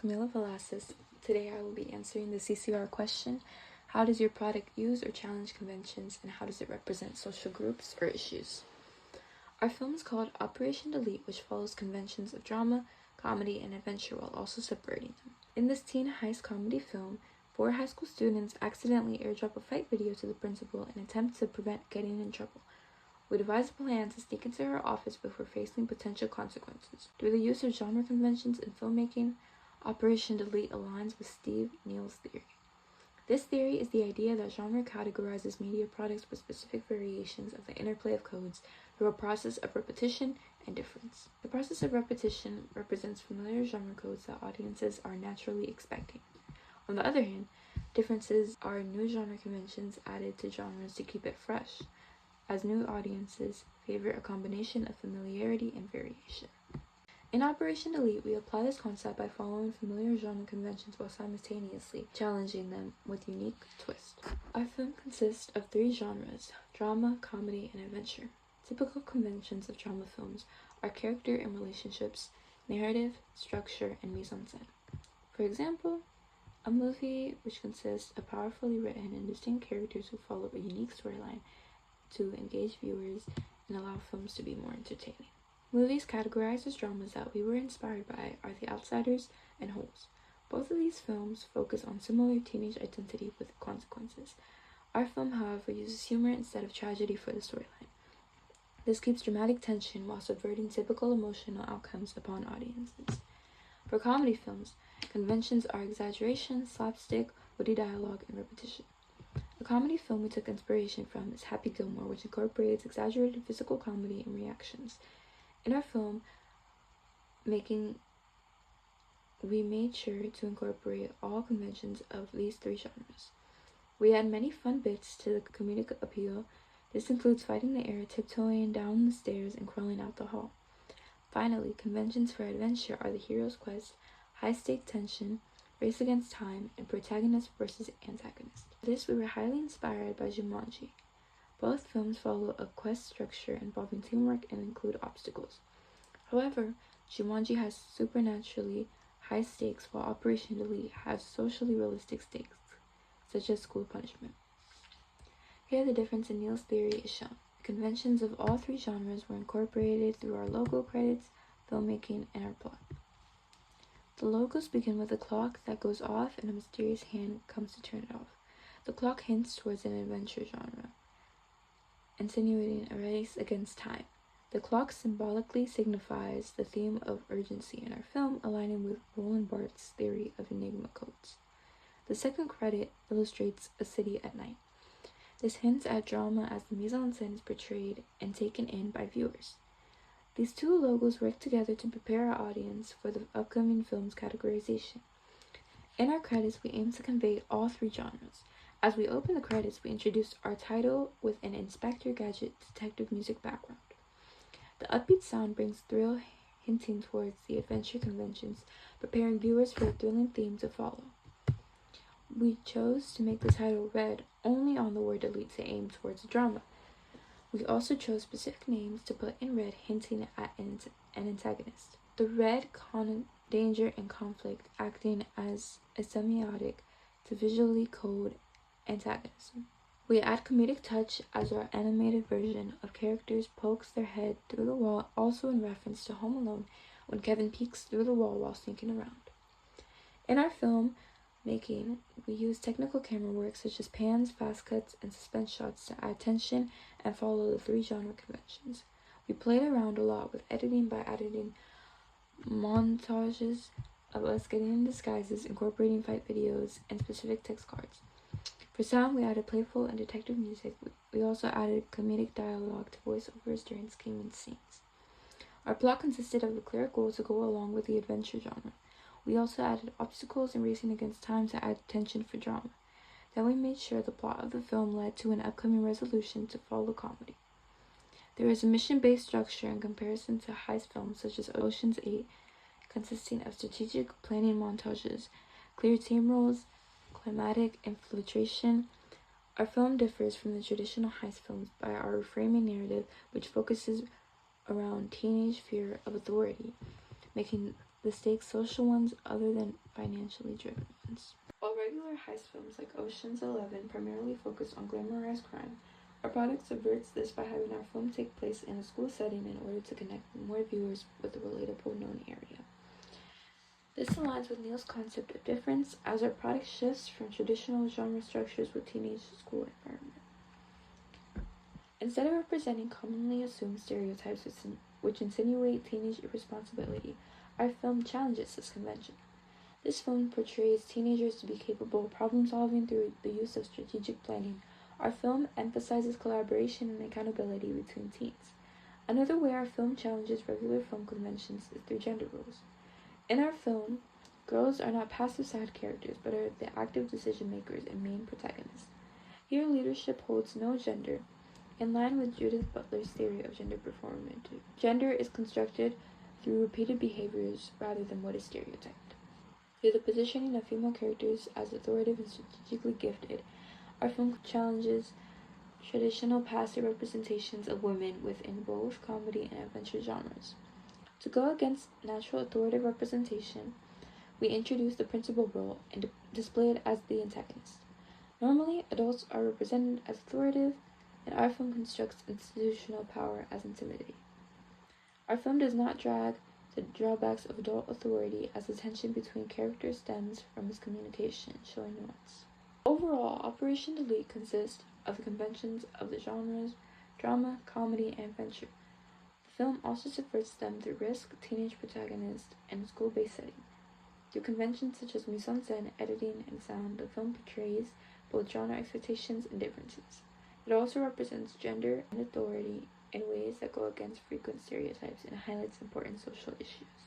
Camila Velasquez. Today I will be answering the CCR question, how does your product use or challenge conventions, and how does it represent social groups or issues? Our film is called Operation Delete, which follows conventions of drama, comedy, and adventure while also subverting them. In this teen heist comedy film, 4 high school students accidentally airdrop a fight video to the principal in an attempt to prevent getting in trouble. We devise a plan to sneak into her office before facing potential consequences. Through the use of genre conventions in filmmaking, Operation Delete aligns with Steve Neal's theory. This theory is the idea that genre categorizes media products with specific variations of the interplay of codes through a process of repetition and difference. The process of repetition represents familiar genre codes that audiences are naturally expecting. On the other hand, differences are new genre conventions added to genres to keep it fresh, as new audiences favor a combination of familiarity and variation. In Operation Delete, we apply this concept by following familiar genre conventions while simultaneously challenging them with unique twists. Our film consists of 3 genres: drama, comedy, and adventure. Typical conventions of drama films are character and relationships, narrative, structure, and mise-en-scène. For example, a movie which consists of powerfully written and distinct characters who follow a unique storyline to engage viewers and allow films to be more entertaining. Movies categorized as dramas that we were inspired by are The Outsiders and Holes. Both of these films focus on similar teenage identity with consequences. Our film, however, uses humor instead of tragedy for the storyline. This keeps dramatic tension while subverting typical emotional outcomes upon audiences. For comedy films, conventions are exaggeration, slapstick, witty dialogue, and repetition. The comedy film we took inspiration from is Happy Gilmore, which incorporates exaggerated physical comedy and reactions. In our film making, we made sure to incorporate all conventions of these 3 genres. We add many fun bits to the comedic appeal. This includes fighting the air, tiptoeing down the stairs, and crawling out the hall. Finally, conventions for adventure are the hero's quest, high-stake tension, race against time, and protagonist versus antagonist. For this, we were highly inspired by Jumanji. Both films follow a quest structure involving teamwork and include obstacles. However, Jumanji has supernaturally high stakes, while Operation Delete has socially realistic stakes, such as school punishment. Here, the difference in Neal's theory is shown. The conventions of all 3 genres were incorporated through our logo credits, filmmaking, and our plot. The logos begin with a clock that goes off and a mysterious hand comes to turn it off. The clock hints towards an adventure genre, insinuating a race against time. The clock symbolically signifies the theme of urgency in our film, aligning with Roland Barthes' theory of enigma codes. The second credit illustrates a city at night. This hints at drama as the mise-en-scène is portrayed and taken in by viewers. These 2 logos work together to prepare our audience for the upcoming film's categorization. In our credits, we aim to convey all 3 genres. As we open the credits, we introduce our title with an Inspector Gadget detective music background. The upbeat sound brings thrill, hinting towards the adventure conventions, preparing viewers for a thrilling theme to follow. We chose to make the title red only on the word delete to aim towards a drama. We also chose specific names to put in red, hinting at an antagonist. The red connotes danger and conflict, acting as a semiotic to visually code antagonism. We add comedic touch as our animated version of characters pokes their head through the wall, also in reference to Home Alone when Kevin peeks through the wall while sneaking around. In our film making, we use technical camera work such as pans, fast cuts, and suspense shots to add tension and follow the 3 genre conventions. We played around a lot with editing by adding montages of us getting in disguises, incorporating fight videos, and specific text cards. For sound, we added playful and detective music. We also added comedic dialogue to voiceovers during scheming scenes. Our plot consisted of a clear goal to go along with the adventure genre. We also added obstacles and racing against time to add tension for drama. Then we made sure the plot of the film led to an upcoming resolution to follow comedy. There is a mission-based structure in comparison to heist films such as Ocean's 8, consisting of strategic planning montages, clear team roles, climatic infiltration. Our film differs from the traditional heist films by our reframing narrative, which focuses around teenage fear of authority, making the stakes social ones other than financially driven ones. While regular heist films like Ocean's 11 primarily focus on glamorized crime, our product subverts this by having our film take place in a school setting in order to connect more viewers with a relatable known area. This aligns with Neil's concept of difference as our product shifts from traditional genre structures with teenage school environment. Instead of representing commonly assumed stereotypes which insinuate teenage irresponsibility, our film challenges this convention. This film portrays teenagers to be capable of problem-solving through the use of strategic planning. Our film emphasizes collaboration and accountability between teens. Another way our film challenges regular film conventions is through gender roles. In our film, girls are not passive side characters, but are the active decision-makers and main protagonists. Here, leadership holds no gender. In line with Judith Butler's theory of gender performative, gender is constructed through repeated behaviors rather than what is stereotyped. Through the positioning of female characters as authoritative and strategically gifted, our film challenges traditional passive representations of women within both comedy and adventure genres. To go against natural authoritative representation, we introduce the principal role and display it as the antagonist. Normally, adults are represented as authoritative, and our film constructs institutional power as intimidating. Our film does not drag the drawbacks of adult authority as the tension between characters stems from miscommunication, showing nuance. Overall, Operation Delete consists of the conventions of the genres drama, comedy, and adventure. The film also subverts them through risk, teenage protagonist, and a school-based setting. Through conventions such as mise-en-scène, editing, and sound, the film portrays both genre expectations and differences. It also represents gender and authority in ways that go against frequent stereotypes and highlights important social issues.